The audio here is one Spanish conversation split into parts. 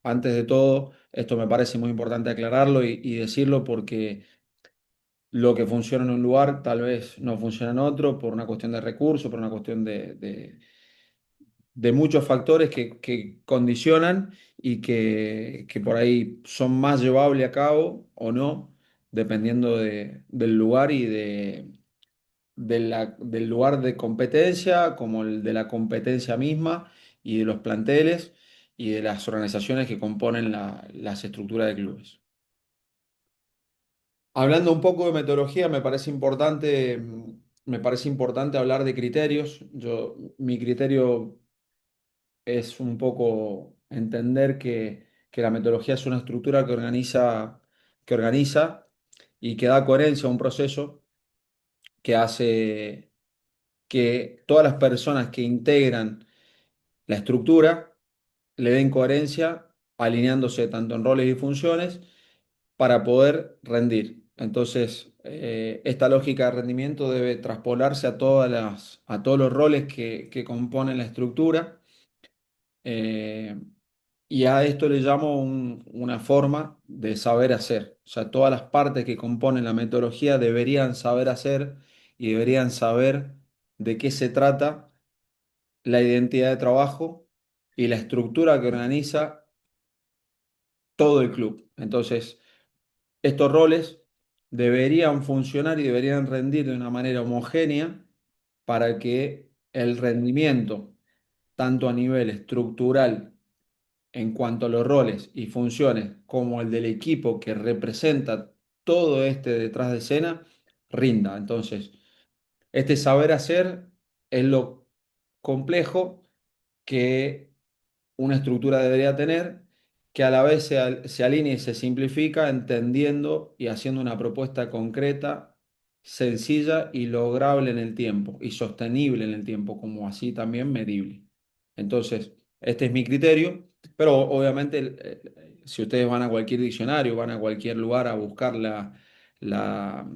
Antes de todo, esto me parece muy importante aclararlo y decirlo porque lo que funciona en un lugar tal vez no funciona en otro por una cuestión de recursos, por una cuestión de muchos factores que condicionan y que por ahí son más llevables a cabo o no, dependiendo del lugar y del lugar de competencia, como el de la competencia misma y de los planteles y de las organizaciones que componen las estructuras de clubes. Hablando un poco de metodología, me parece importante hablar de criterios. Mi criterio es un poco entender que la metodología es una estructura que organiza y que da coherencia a un proceso que hace que todas las personas que integran la estructura le den coherencia, alineándose tanto en roles y funciones para poder rendir. Entonces, esta lógica de rendimiento debe traspolarse a todos los roles que componen la estructura. eh, y a esto le llamo una forma de saber hacer. O sea, todas las partes que componen la metodología deberían saber hacer y deberían saber de qué se trata la identidad de trabajo y la estructura que organiza todo el club. Entonces, estos roles deberían funcionar y deberían rendir de una manera homogénea para que el rendimiento, tanto a nivel estructural en cuanto a los roles y funciones, como el del equipo que representa todo este detrás de escena, rinda. Entonces, este saber hacer es lo complejo que una estructura debería tener, que a la vez se alinea y se simplifica entendiendo y haciendo una propuesta concreta, sencilla y lograble en el tiempo y sostenible en el tiempo, como así también medible. Entonces, este es mi criterio, pero obviamente si ustedes van a cualquier diccionario, van a cualquier lugar a buscar la-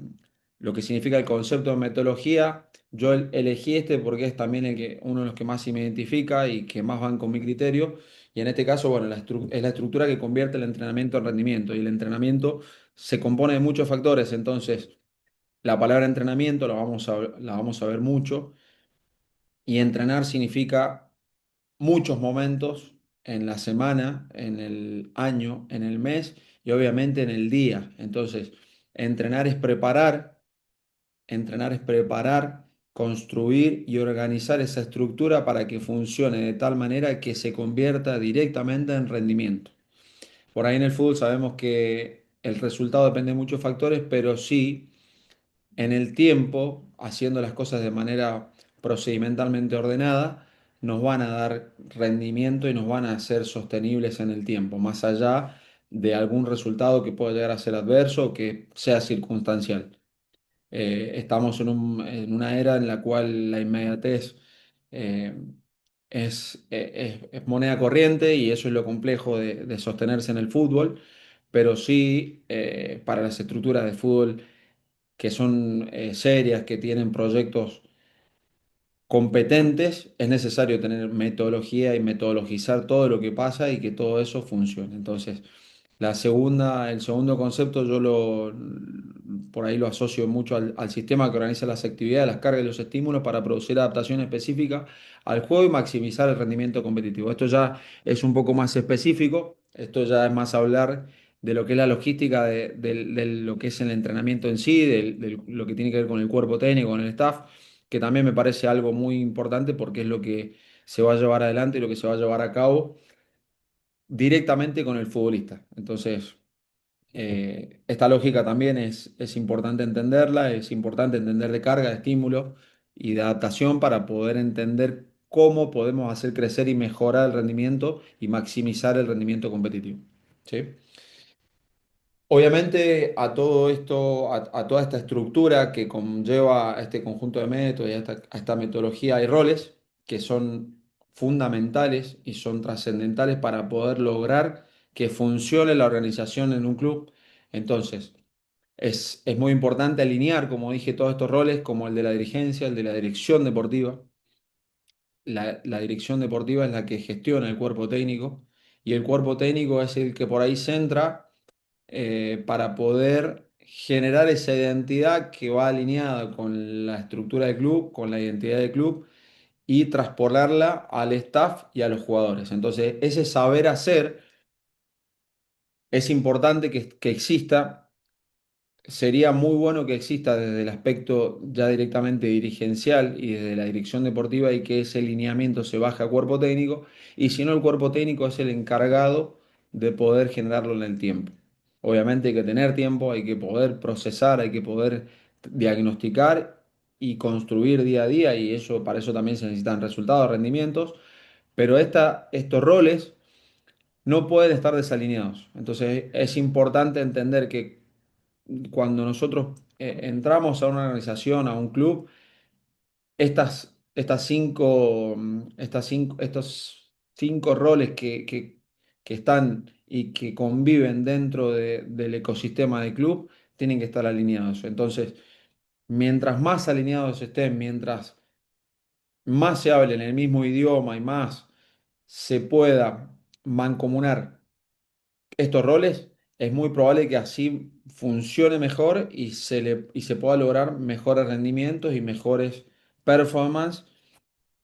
lo que significa el concepto de metodología, yo elegí este porque es también uno de los que más se me identifica y que más van con mi criterio. Y en este caso, bueno, es la estructura que convierte el entrenamiento en rendimiento. Y el entrenamiento se compone de muchos factores. Entonces, la palabra entrenamiento la vamos a ver mucho. Y entrenar significa muchos momentos en la semana, en el año, en el mes y obviamente en el día. Entonces, entrenar es preparar. Entrenar es preparar, construir y organizar esa estructura para que funcione de tal manera que se convierta directamente en rendimiento. Por ahí en el fútbol sabemos que el resultado depende de muchos factores, pero sí en el tiempo, haciendo las cosas de manera procedimentalmente ordenada, nos van a dar rendimiento y nos van a ser sostenibles en el tiempo, más allá de algún resultado que pueda llegar a ser adverso o que sea circunstancial. Estamos en una era en la cual la inmediatez eh, es moneda corriente y eso es lo complejo de sostenerse en el fútbol, pero sí para las estructuras de fútbol que son serias, que tienen proyectos competentes, es necesario tener metodología y metodologizar todo lo que pasa y que todo eso funcione. Entonces, el segundo concepto por ahí lo asocio mucho al sistema que organiza las actividades, las cargas y los estímulos para producir adaptación específica al juego y maximizar el rendimiento competitivo. Esto ya es un poco más específico, esto ya es más hablar de lo que es la logística de lo que es el entrenamiento en sí, de lo que tiene que ver con el cuerpo técnico, con el staff, que también me parece algo muy importante porque es lo que se va a llevar adelante y lo que se va a llevar a cabo directamente con el futbolista. Entonces, esta lógica también es importante entenderla, es importante entender de carga, de estímulo y de adaptación para poder entender cómo podemos hacer crecer y mejorar el rendimiento y maximizar el rendimiento competitivo. ¿Sí? Obviamente a todo esto, a toda esta estructura que conlleva a este conjunto de métodos y a esta metodología y roles que son fundamentales y son trascendentales para poder lograr que funcione la organización en un club. Entonces, es muy importante alinear, como dije, todos estos roles, como el de la dirigencia, el de la dirección deportiva. La dirección deportiva es la que gestiona el cuerpo técnico y el cuerpo técnico es el que por ahí centra para poder generar esa identidad que va alineada con la estructura del club, con la identidad del club y traspolarla al staff y a los jugadores. Entonces, ese saber hacer es importante que exista. Sería muy bueno que exista desde el aspecto ya directamente dirigencial y desde la dirección deportiva y que ese lineamiento se baje a cuerpo técnico y si no el cuerpo técnico es el encargado de poder generarlo en el tiempo. Obviamente hay que tener tiempo, hay que poder procesar, hay que poder diagnosticar y construir día a día y eso, para eso también se necesitan resultados, rendimientos, pero estos roles no pueden estar desalineados. Entonces es importante entender que cuando nosotros entramos a una organización, a un club, estos cinco roles que están y que conviven dentro del ecosistema del club tienen que estar alineados. Entonces, mientras más alineados estén, mientras más se hable en el mismo idioma y más se pueda mancomunar estos roles, es muy probable que así funcione mejor y se pueda lograr mejores rendimientos y mejores performance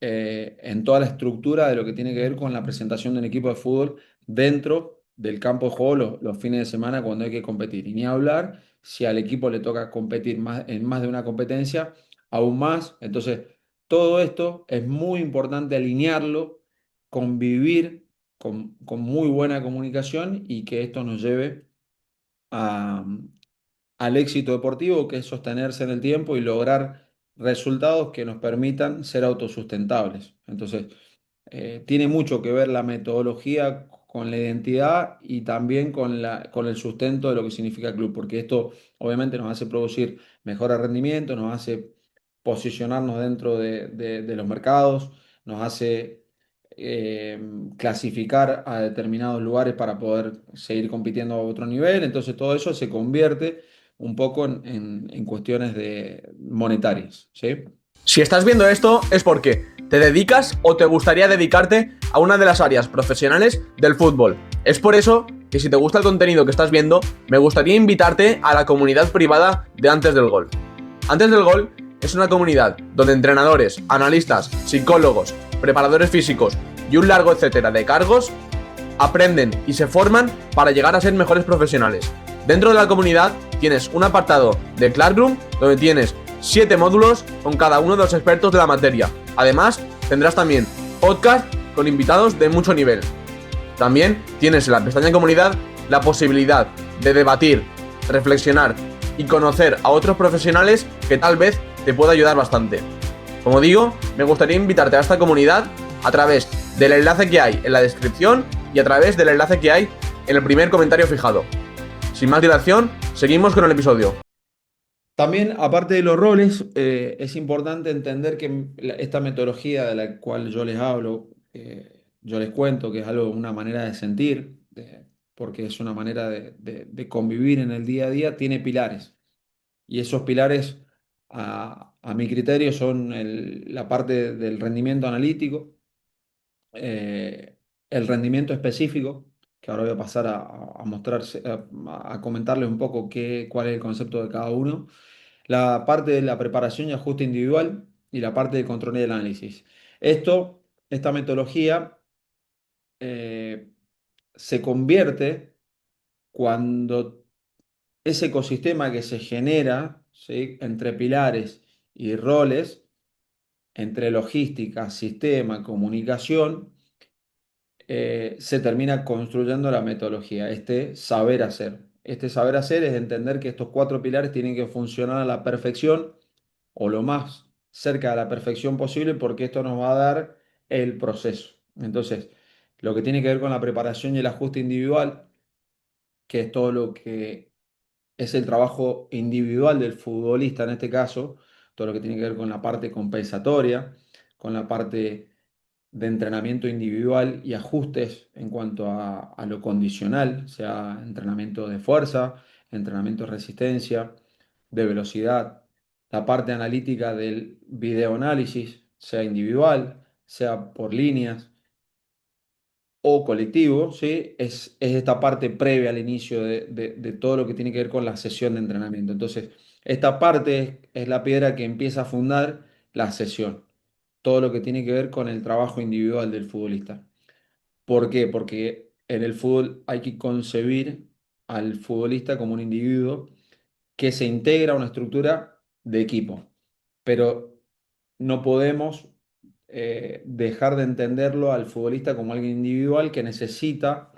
en toda la estructura de lo que tiene que ver con la presentación de un equipo de fútbol dentro del campo de juego los fines de semana cuando hay que competir. Y ni hablar si al equipo le toca competir en más de una competencia, aún más. Entonces, todo esto es muy importante alinearlo, convivir con muy buena comunicación y que esto nos lleve a, al éxito deportivo, que es sostenerse en el tiempo y lograr resultados que nos permitan ser autosustentables. Entonces, tiene mucho que ver la metodología con la identidad y también con el sustento de lo que significa club, porque esto obviamente nos hace producir mejores rendimientos, nos hace posicionarnos dentro de los mercados, nos hace eh, clasificar a determinados lugares para poder seguir compitiendo a otro nivel. Entonces todo eso se convierte un poco en cuestiones monetarias, ¿sí? Si estás viendo esto es porque te dedicas o te gustaría dedicarte a una de las áreas profesionales del fútbol. Es por eso que si te gusta el contenido que estás viendo, me gustaría invitarte a la comunidad privada de Antes del Gol. Antes del Gol es una comunidad donde entrenadores, analistas, psicólogos, preparadores físicos y un largo etcétera de cargos aprenden y se forman para llegar a ser mejores profesionales. Dentro de la comunidad tienes un apartado de Classroom donde tienes 7 módulos con cada uno de los expertos de la materia. Además, tendrás también podcast con invitados de mucho nivel. También tienes en la pestaña comunidad la posibilidad de debatir, reflexionar y conocer a otros profesionales que tal vez te pueda ayudar bastante. Como digo, me gustaría invitarte a esta comunidad a través del enlace que hay en la descripción y a través del enlace que hay en el primer comentario fijado. Sin más dilación, seguimos con el episodio. También, aparte de los roles, es importante entender que esta metodología de la cual yo les hablo, yo les cuento que es algo, una manera de sentir, porque es una manera de convivir en el día a día, tiene pilares. Y esos pilares, a mi criterio, son la parte del rendimiento analítico, eh, el rendimiento específico, que ahora voy a pasar a mostrarse, a comentarles un poco cuál es el concepto de cada uno, la parte de la preparación y ajuste individual y la parte de control y el análisis. Esta metodología eh, se convierte cuando ese ecosistema que se genera, ¿sí?, entre pilares y roles, entre logística, sistema, comunicación, se termina construyendo la metodología, este saber hacer. Este saber hacer es entender que estos cuatro pilares tienen que funcionar a la perfección o lo más cerca de la perfección posible porque esto nos va a dar el proceso. Entonces, lo que tiene que ver con la preparación y el ajuste individual, que es todo lo que es el trabajo individual del futbolista en este caso, todo lo que tiene que ver con la parte compensatoria, con la parte de entrenamiento individual y ajustes en cuanto a lo condicional, sea entrenamiento de fuerza, entrenamiento de resistencia, de velocidad, la parte analítica del videoanálisis, sea individual, sea por líneas, o colectivo, ¿sí? Es esta parte previa al inicio de todo lo que tiene que ver con la sesión de entrenamiento. Entonces, esta parte es la piedra que empieza a fundar la sesión, todo lo que tiene que ver con el trabajo individual del futbolista. ¿Por qué? Porque en el fútbol hay que concebir al futbolista como un individuo que se integra a una estructura de equipo, pero no podemos dejar de entenderlo al futbolista como alguien individual que necesita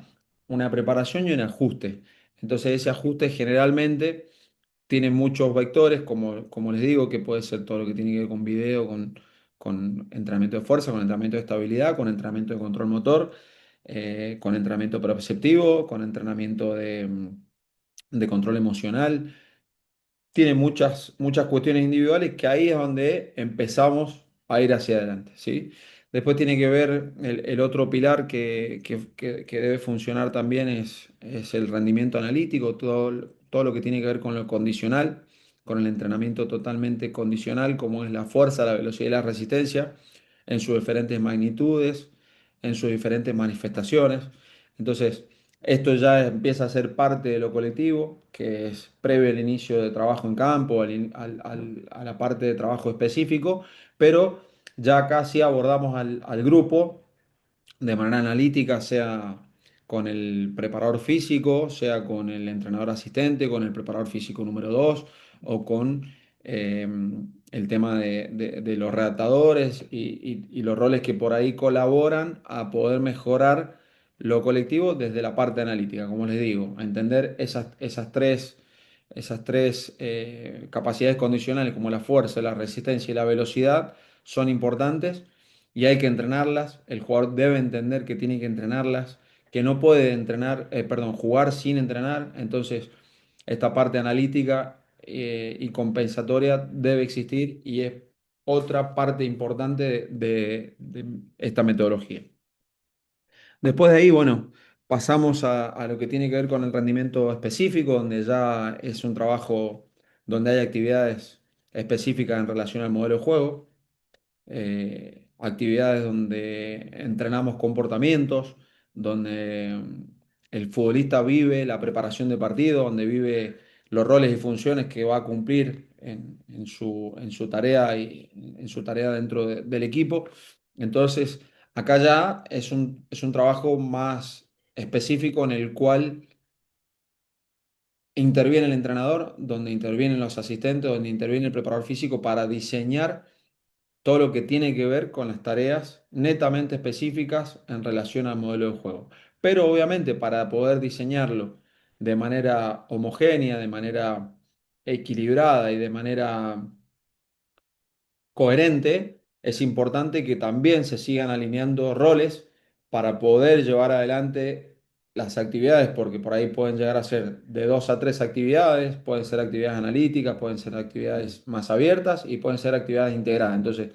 una preparación y un ajuste. Entonces ese ajuste generalmente tiene muchos vectores, como les digo, que puede ser todo lo que tiene que ver con video, con entrenamiento de fuerza, con entrenamiento de estabilidad, con entrenamiento de control motor, con entrenamiento perceptivo, con entrenamiento de control emocional. Tiene muchas cuestiones individuales que ahí es donde empezamos a ir hacia adelante, ¿sí? Después tiene que ver el otro pilar que debe funcionar también es el rendimiento analítico, todo lo que tiene que ver con lo condicional, con el entrenamiento totalmente condicional, como es la fuerza, la velocidad y la resistencia, en sus diferentes magnitudes, en sus diferentes manifestaciones. Entonces, esto ya empieza a ser parte de lo colectivo, que es previo al inicio de trabajo en campo, a la parte de trabajo específico, pero ya casi abordamos al grupo de manera analítica, sea con el preparador físico, sea con el entrenador asistente, con el preparador físico número 2 o con eh, el tema de los redactadores y los roles que por ahí colaboran a poder mejorar lo colectivo desde la parte analítica, como les digo, a entender esas tres capacidades condicionales como la fuerza, la resistencia y la velocidad son importantes y hay que entrenarlas. El jugador debe entender que tiene que entrenarlas, que no puede jugar sin entrenar. Entonces, esta parte analítica y compensatoria debe existir y es otra parte importante de esta metodología. Después de ahí, bueno, pasamos a lo que tiene que ver con el rendimiento específico, donde ya es un trabajo donde hay actividades específicas en relación al modelo de juego, actividades donde entrenamos comportamientos, donde el futbolista vive la preparación de partido, donde vive los roles y funciones que va a cumplir en su tarea y en su tarea dentro del equipo. Entonces, acá ya es un trabajo más específico en el cual interviene el entrenador, donde intervienen los asistentes, donde interviene el preparador físico para diseñar todo lo que tiene que ver con las tareas netamente específicas en relación al modelo de juego. Pero obviamente para poder diseñarlo de manera homogénea, de manera equilibrada y de manera coherente, es importante que también se sigan alineando roles para poder llevar adelante las actividades, porque por ahí pueden llegar a ser de 2 a 3 actividades, pueden ser actividades analíticas, pueden ser actividades más abiertas y pueden ser actividades integradas. Entonces,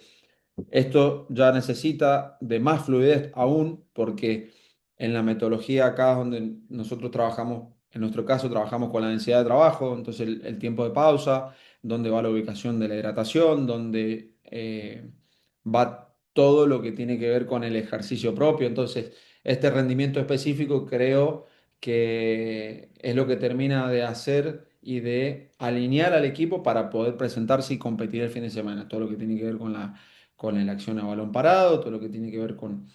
esto ya necesita de más fluidez aún porque en la metodología acá es donde nosotros trabajamos, en nuestro caso trabajamos con la densidad de trabajo, entonces el tiempo de pausa, dónde va la ubicación de la hidratación, dónde va todo lo que tiene que ver con el ejercicio propio. Entonces, este rendimiento específico creo que es lo que termina de hacer y de alinear al equipo para poder presentarse y competir el fin de semana. Todo lo que tiene que ver con la acción a balón parado, todo lo que tiene que ver con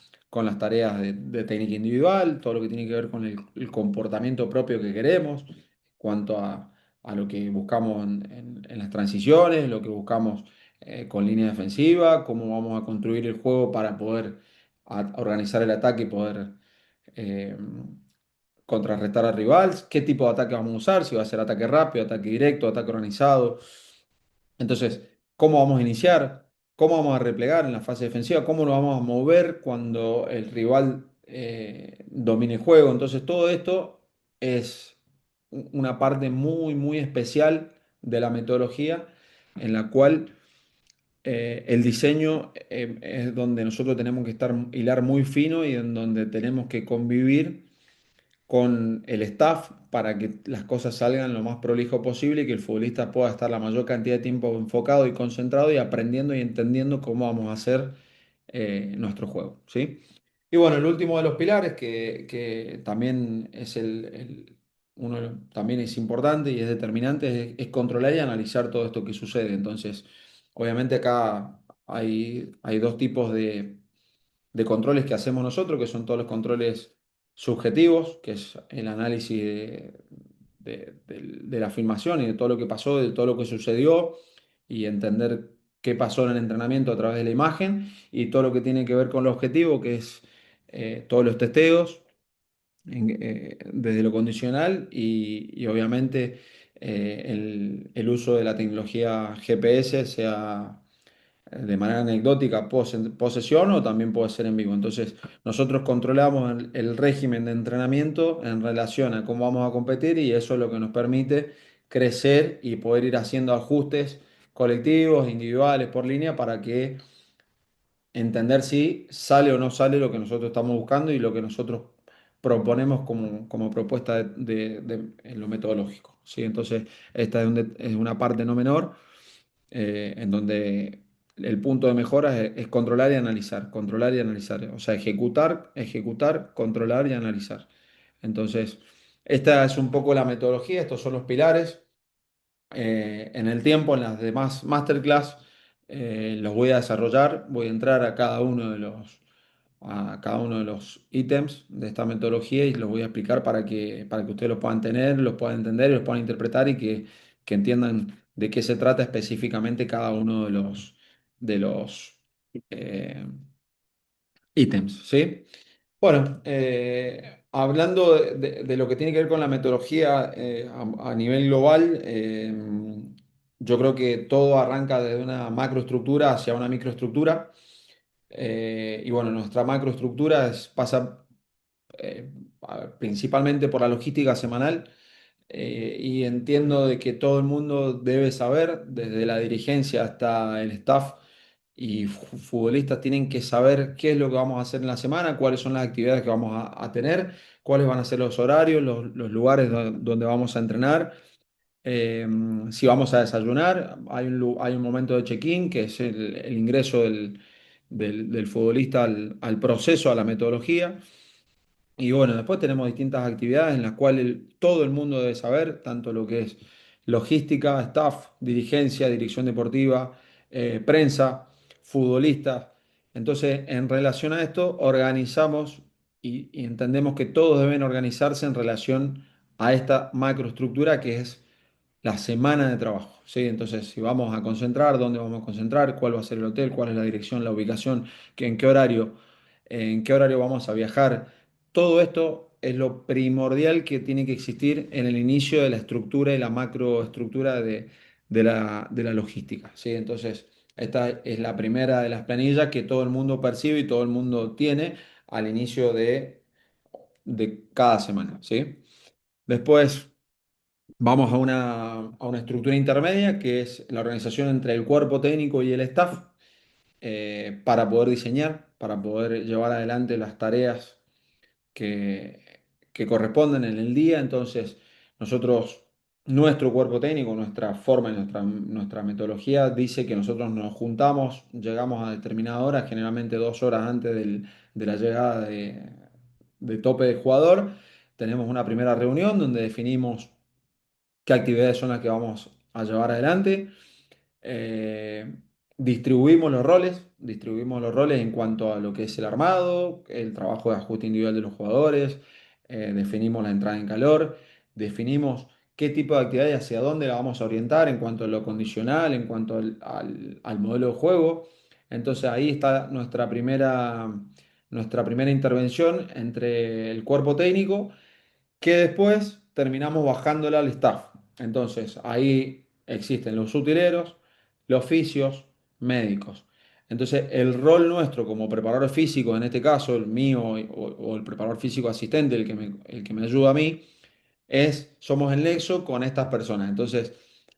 las tareas de técnica individual, todo lo que tiene que ver con el comportamiento propio que queremos, cuanto a lo que buscamos en las transiciones, lo que buscamos con línea defensiva, cómo vamos a construir el juego para poder organizar el ataque y poder eh, contrarrestar al rival, qué tipo de ataque vamos a usar, si va a ser ataque rápido, ataque directo, ataque organizado. Entonces, ¿cómo vamos a iniciar? ¿Cómo vamos a replegar en la fase defensiva? ¿Cómo nos vamos a mover cuando el rival domine el juego? Entonces, todo esto es una parte muy, muy especial de la metodología en la cual el diseño es donde nosotros tenemos que hilar muy fino y en donde tenemos que convivir con el staff para que las cosas salgan lo más prolijo posible y que el futbolista pueda estar la mayor cantidad de tiempo enfocado y concentrado y aprendiendo y entendiendo cómo vamos a hacer nuestro juego, ¿sí? Y bueno, el último de los pilares, que también es también es importante y es determinante, es controlar y analizar todo esto que sucede. Entonces, obviamente acá hay dos tipos de controles que hacemos nosotros, que son todos los controles subjetivos, que es el análisis de la filmación y de todo lo que pasó, de todo lo que sucedió, y entender qué pasó en el entrenamiento a través de la imagen, y todo lo que tiene que ver con el objetivo, que es todos los testeos, desde lo condicional y obviamente el uso de la tecnología GPS, sea de manera anecdótica posesión o también puede ser en vivo. Entonces, nosotros controlamos el régimen de entrenamiento en relación a cómo vamos a competir, y eso es lo que nos permite crecer y poder ir haciendo ajustes colectivos, individuales, por línea, para que entender si sale o no sale lo que nosotros estamos buscando y lo que nosotros proponemos como propuesta en lo metodológico. ¿Sí? Entonces, esta es una parte no menor, en donde el punto de mejora es controlar y analizar, controlar y analizar. O sea, ejecutar, ejecutar, controlar y analizar. Entonces, esta es un poco la metodología, estos son los pilares. En el tiempo, en las demás masterclass, los voy a desarrollar, voy a entrar a cada uno de los ítems de esta metodología y los voy a explicar para que ustedes los puedan tener, los puedan entender, los puedan interpretar, y que entiendan de qué se trata específicamente cada uno de los eh, ítems, ¿sí? Bueno, hablando de lo que tiene que ver con la metodología a nivel global, yo creo que todo arranca desde una macroestructura hacia una microestructura. Y bueno, nuestra macroestructura pasa eh, principalmente por la logística semanal, y entiendo de que todo el mundo debe saber, desde la dirigencia hasta el staff y futbolistas, tienen que saber qué es lo que vamos a hacer en la semana, cuáles son las actividades que vamos a tener, cuáles van a ser los horarios, los lugares donde vamos a entrenar, eh, si vamos a desayunar. Hay un momento de check-in, que es el ingreso del futbolista al proceso, a la metodología. Y bueno, después tenemos distintas actividades en las cuales todo el mundo debe saber, tanto lo que es logística, staff, dirigencia, dirección deportiva, prensa, futbolistas. Entonces, en relación a esto, organizamos y entendemos que todos deben organizarse en relación a esta macroestructura que es la semana de trabajo, ¿sí? Entonces, si vamos a concentrar, dónde vamos a concentrar, cuál va a ser el hotel, cuál es la dirección, la ubicación, en qué horario vamos a viajar. Todo esto es lo primordial que tiene que existir en el inicio de la estructura y la macroestructura de la logística, ¿sí? Entonces, esta es la primera de las planillas que todo el mundo percibe y todo el mundo tiene al inicio de cada semana, ¿sí? Después vamos a una estructura intermedia, que es la organización entre el cuerpo técnico y el staff, para poder diseñar, para poder llevar adelante las tareas que corresponden en el día. Entonces, nosotros, nuestro cuerpo técnico, nuestra forma y nuestra metodología dice que nosotros nos juntamos, llegamos a determinada hora, generalmente 2 horas antes de la llegada de tope del jugador. Tenemos una primera reunión donde definimos qué actividades son las que vamos a llevar adelante. Eh, distribuimos los roles en cuanto a lo que es el armado, el trabajo de ajuste individual de los jugadores, definimos la entrada en calor, definimos qué tipo de actividad y hacia dónde la vamos a orientar en cuanto a lo condicional, en cuanto al modelo de juego. Entonces ahí está nuestra primera intervención entre el cuerpo técnico, que después terminamos bajándola al staff. Entonces, ahí existen los utileros, los fisios, médicos. Entonces, el rol nuestro como preparador físico, en este caso el mío o el preparador físico asistente, el que me ayuda a mí, somos el nexo con estas personas. Entonces,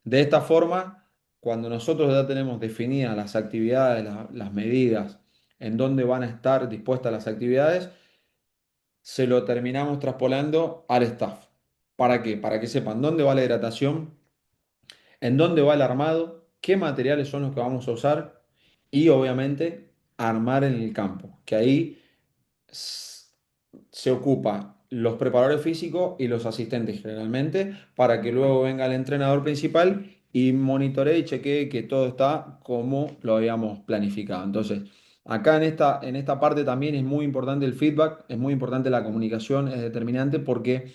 de esta forma, cuando nosotros ya tenemos definidas las actividades, las medidas, en dónde van a estar dispuestas las actividades, se lo terminamos traspolando al staff. ¿Para qué? Para que sepan dónde va la hidratación, en dónde va el armado, qué materiales son los que vamos a usar, y obviamente armar en el campo, que ahí s- se ocupa los preparadores físicos y los asistentes generalmente para que luego venga el entrenador principal y monitoree y chequee que todo está como lo habíamos planificado. Entonces, acá en esta parte también es muy importante el feedback, es muy importante la comunicación, es determinante porque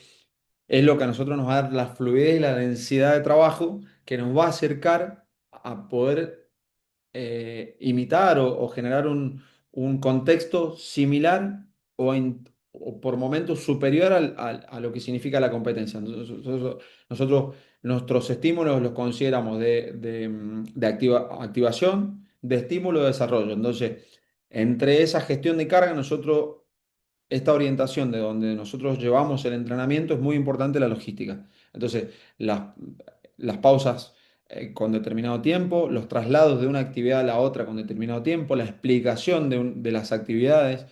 es lo que a nosotros nos va a dar la fluidez y la densidad de trabajo que nos va a acercar a poder imitar o generar un contexto similar o por momentos superior a lo que significa la competencia. Nosotros nuestros estímulos los consideramos de activación, de estímulo, de desarrollo. Entonces, entre esa gestión de carga, esta orientación de donde nosotros llevamos el entrenamiento es muy importante la logística. Entonces, las pausas con determinado tiempo, los traslados de una actividad a la otra con determinado tiempo, la explicación de las actividades,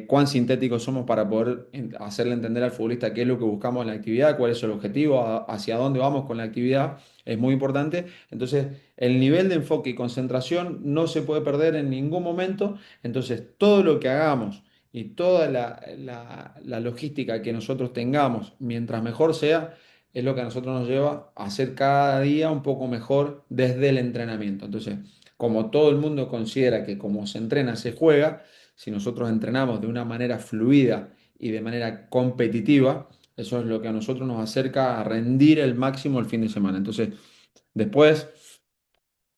cuán sintéticos somos para poder hacerle entender al futbolista qué es lo que buscamos en la actividad, cuál es el objetivo, hacia dónde vamos con la actividad, es muy importante. Entonces, el nivel de enfoque y concentración no se puede perder en ningún momento. Entonces, todo lo que hagamos y toda la logística que nosotros tengamos, mientras mejor sea, es lo que a nosotros nos lleva a hacer cada día un poco mejor desde el entrenamiento. Entonces, como todo el mundo considera que como se entrena, se juega, si nosotros entrenamos de una manera fluida y de manera competitiva, eso es lo que a nosotros nos acerca a rendir el máximo el fin de semana. Entonces, después,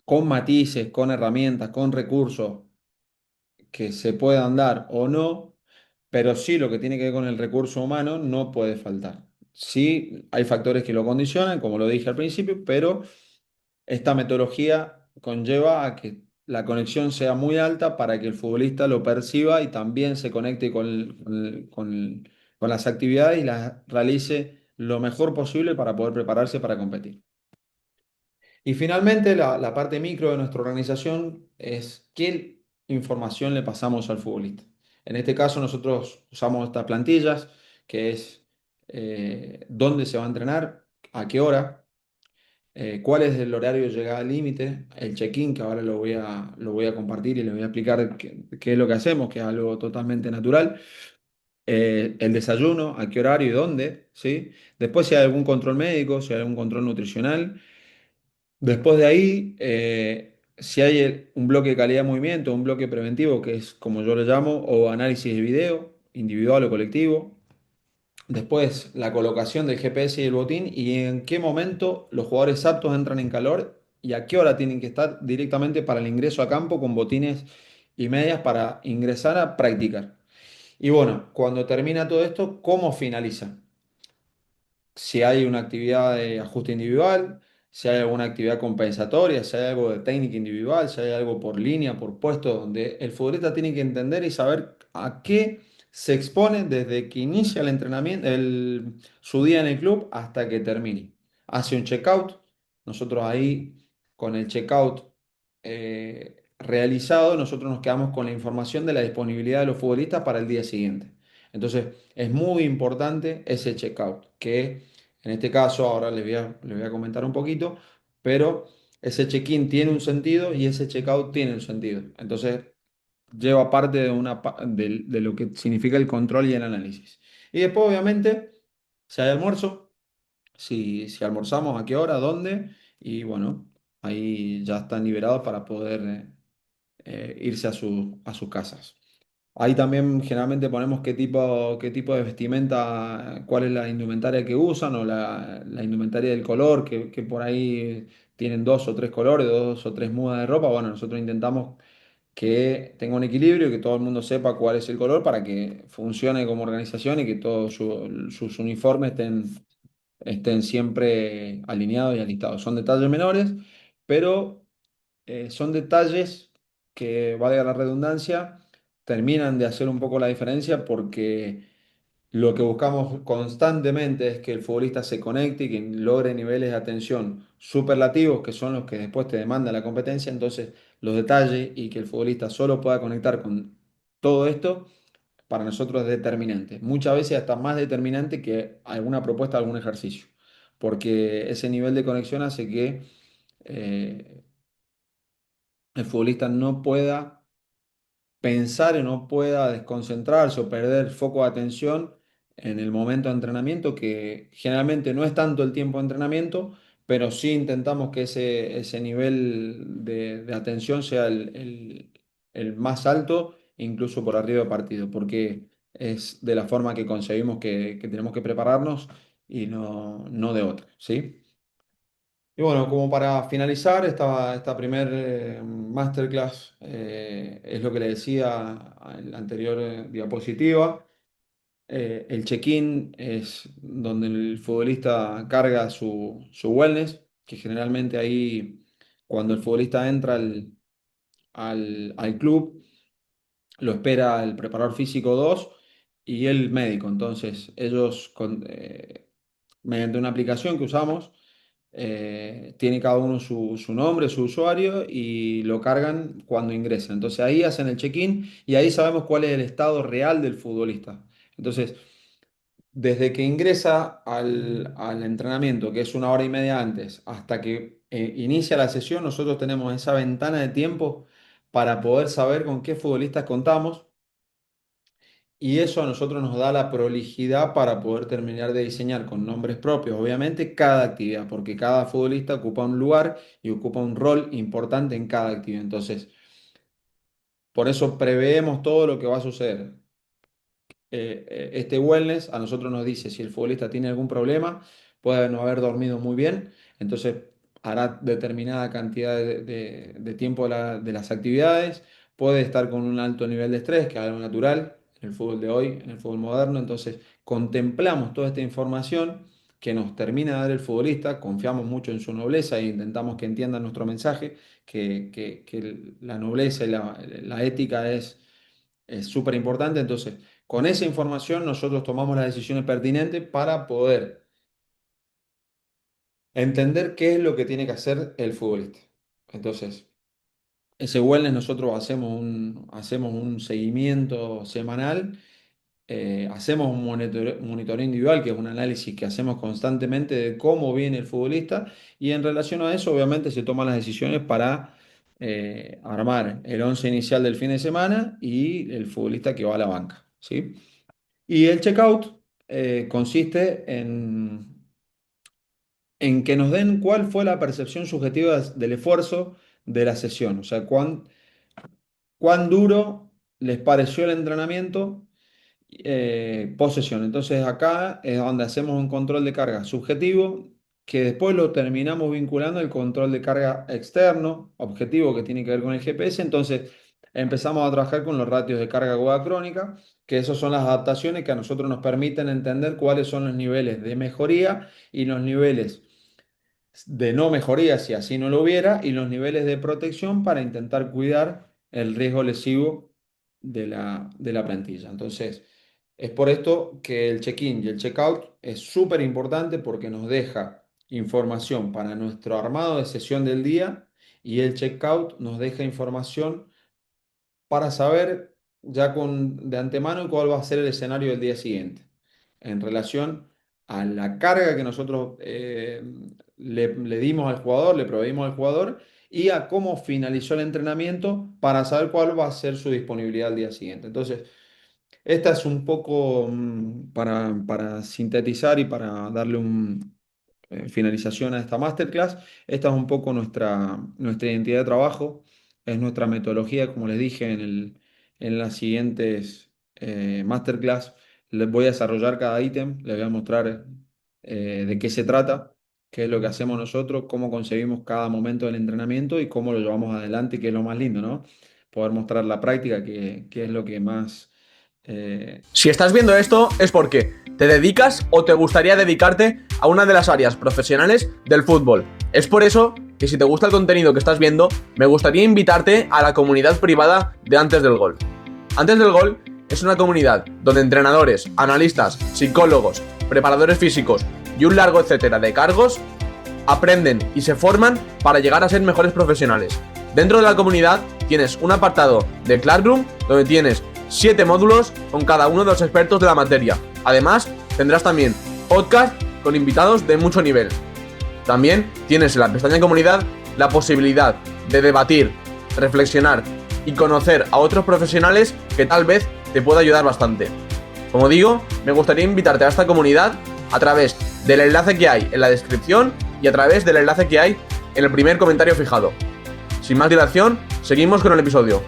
con matices, con herramientas, con recursos que se puedan dar o no, pero sí lo que tiene que ver con el recurso humano no puede faltar. Sí, hay factores que lo condicionan, como lo dije al principio, pero esta metodología conlleva a que la conexión sea muy alta para que el futbolista lo perciba y también se conecte con las actividades y las realice lo mejor posible para poder prepararse para competir. Y finalmente, la parte micro de nuestra organización es qué información le pasamos al futbolista. En este caso, nosotros usamos estas plantillas, que es dónde se va a entrenar, a qué hora, cuál es el horario de llegada al límite, el check-in, que ahora lo voy a compartir y le voy a explicar qué es lo que hacemos, que es algo totalmente natural, el desayuno, a qué horario y dónde, ¿sí? Después si hay algún control médico, si hay algún control nutricional. Después de ahí, si hay un bloque de calidad de movimiento, un bloque preventivo, que es como yo le llamo, o análisis de video, individual o colectivo. Después, la colocación del GPS y el botín y en qué momento los jugadores aptos entran en calor y a qué hora tienen que estar directamente para el ingreso a campo con botines y medias para ingresar a practicar. Y bueno, cuando termina todo esto, ¿cómo finaliza? Si hay una actividad de ajuste individual, si hay alguna actividad compensatoria, si hay algo de técnica individual, si hay algo por línea, por puesto, donde el futbolista tiene que entender y saber a qué se expone desde que inicia el entrenamiento, su día en el club hasta que termine. Hace un checkout, nosotros ahí con el checkout realizado, nosotros nos quedamos con la información de la disponibilidad de los futbolistas para el día siguiente. Entonces, es muy importante ese checkout, que en este caso ahora les voy a comentar un poquito, pero ese check-in tiene un sentido y ese checkout tiene un sentido. Entonces, lleva parte de lo que significa el control y el análisis. Y después, obviamente, si hay almuerzo, si almorzamos, a qué hora, dónde, y bueno, ahí ya están liberados para poder irse a sus casas. Ahí también generalmente ponemos qué tipo de vestimenta, cuál es la indumentaria que usan o la indumentaria del color, que por ahí tienen dos o tres colores, dos o tres mudas de ropa. Bueno, nosotros intentamos que tenga un equilibrio y que todo el mundo sepa cuál es el color para que funcione como organización y que todos sus uniformes estén siempre alineados y alistados. Son detalles menores, pero son detalles que, valga la redundancia, terminan de hacer un poco la diferencia porque lo que buscamos constantemente es que el futbolista se conecte y que logre niveles de atención superlativos, que son los que después te demanda la competencia. Entonces, los detalles y que el futbolista solo pueda conectar con todo esto, para nosotros es determinante. Muchas veces hasta más determinante que alguna propuesta, algún ejercicio, porque ese nivel de conexión hace que eh, el futbolista no pueda pensar y no pueda desconcentrarse o perder foco de atención en el momento de entrenamiento, que generalmente no es tanto el tiempo de entrenamiento, pero sí intentamos que ese nivel de atención sea el más alto, incluso por arriba de partido, porque es de la forma que concebimos que tenemos que prepararnos y no de otra, ¿sí? Y bueno, como para finalizar esta primer masterclass, es lo que le decía en la anterior diapositiva. El check-in es donde el futbolista carga su wellness, que generalmente ahí, cuando el futbolista entra al club, lo espera el preparador físico 2 y el médico. Entonces, ellos, mediante una aplicación que usamos, tiene cada uno su nombre, su usuario y lo cargan cuando ingresa. Entonces, ahí hacen el check-in y ahí sabemos cuál es el estado real del futbolista. Entonces, desde que ingresa al entrenamiento, que es una hora y media antes, hasta que inicia la sesión, nosotros tenemos esa ventana de tiempo para poder saber con qué futbolistas contamos, y eso a nosotros nos da la prolijidad para poder terminar de diseñar con nombres propios, obviamente, cada actividad, porque cada futbolista ocupa un lugar y ocupa un rol importante en cada actividad. Entonces, por eso preveemos todo lo que va a suceder. Este wellness a nosotros nos dice si el futbolista tiene algún problema, puede no haber dormido muy bien, entonces hará determinada cantidad de tiempo de las actividades, puede estar con un alto nivel de estrés, que es algo natural en el fútbol de hoy, en el fútbol moderno. Entonces contemplamos toda esta información que nos termina de dar el futbolista, confiamos mucho en su nobleza e intentamos que entiendan nuestro mensaje, que la nobleza y la ética es súper importante. Entonces, con esa información nosotros tomamos las decisiones pertinentes para poder entender qué es lo que tiene que hacer el futbolista. Entonces, ese wellness nosotros hacemos un seguimiento semanal, hacemos un monitoreo individual, que es un análisis que hacemos constantemente de cómo viene el futbolista, y en relación a eso obviamente se toman las decisiones para armar el once inicial del fin de semana y el futbolista que va a la banca, ¿sí? Y el checkout consiste en que nos den cuál fue la percepción subjetiva del esfuerzo de la sesión, o sea, cuán duro les pareció el entrenamiento post sesión. Entonces acá es donde hacemos un control de carga subjetivo, que después lo terminamos vinculando al control de carga externo, objetivo, que tiene que ver con el GPS. Entonces empezamos a trabajar con los ratios de carga aguda crónica, que esas son las adaptaciones que a nosotros nos permiten entender cuáles son los niveles de mejoría y los niveles de no mejoría si así no lo hubiera, y los niveles de protección para intentar cuidar el riesgo lesivo de la plantilla. Entonces, es por esto que el check-in y el check-out es súper importante, porque nos deja información para nuestro armado de sesión del día, y el check-out nos deja información para saber ya de antemano cuál va a ser el escenario del día siguiente en relación a la carga que nosotros le dimos al jugador, le proveímos al jugador, y a cómo finalizó el entrenamiento para saber cuál va a ser su disponibilidad al día siguiente. Entonces, esta es un poco para sintetizar y para darle un, finalización a esta masterclass. Esta es un poco nuestra identidad de trabajo, es nuestra metodología, como les dije en las siguientes masterclass. Les voy a desarrollar cada ítem, les voy a mostrar de qué se trata, qué es lo que hacemos nosotros, cómo concebimos cada momento del entrenamiento y cómo lo llevamos adelante, que es lo más lindo, ¿no? Poder mostrar la práctica, que es lo que más... Si estás viendo esto es porque te dedicas o te gustaría dedicarte a una de las áreas profesionales del fútbol. Es por eso que, si te gusta el contenido que estás viendo, me gustaría invitarte a la comunidad privada de Antes del Gol. Antes del Gol es una comunidad donde entrenadores, analistas, psicólogos, preparadores físicos y un largo etcétera de cargos aprenden y se forman para llegar a ser mejores profesionales. Dentro de la comunidad tienes un apartado de Classroom donde tienes 7 módulos con cada uno de los expertos de la materia. Además, tendrás también podcast con invitados de mucho nivel. También tienes en la pestaña de comunidad la posibilidad de debatir, reflexionar y conocer a otros profesionales que tal vez te pueda ayudar bastante. Como digo, me gustaría invitarte a esta comunidad a través del enlace que hay en la descripción y a través del enlace que hay en el primer comentario fijado. Sin más dilación, seguimos con el episodio.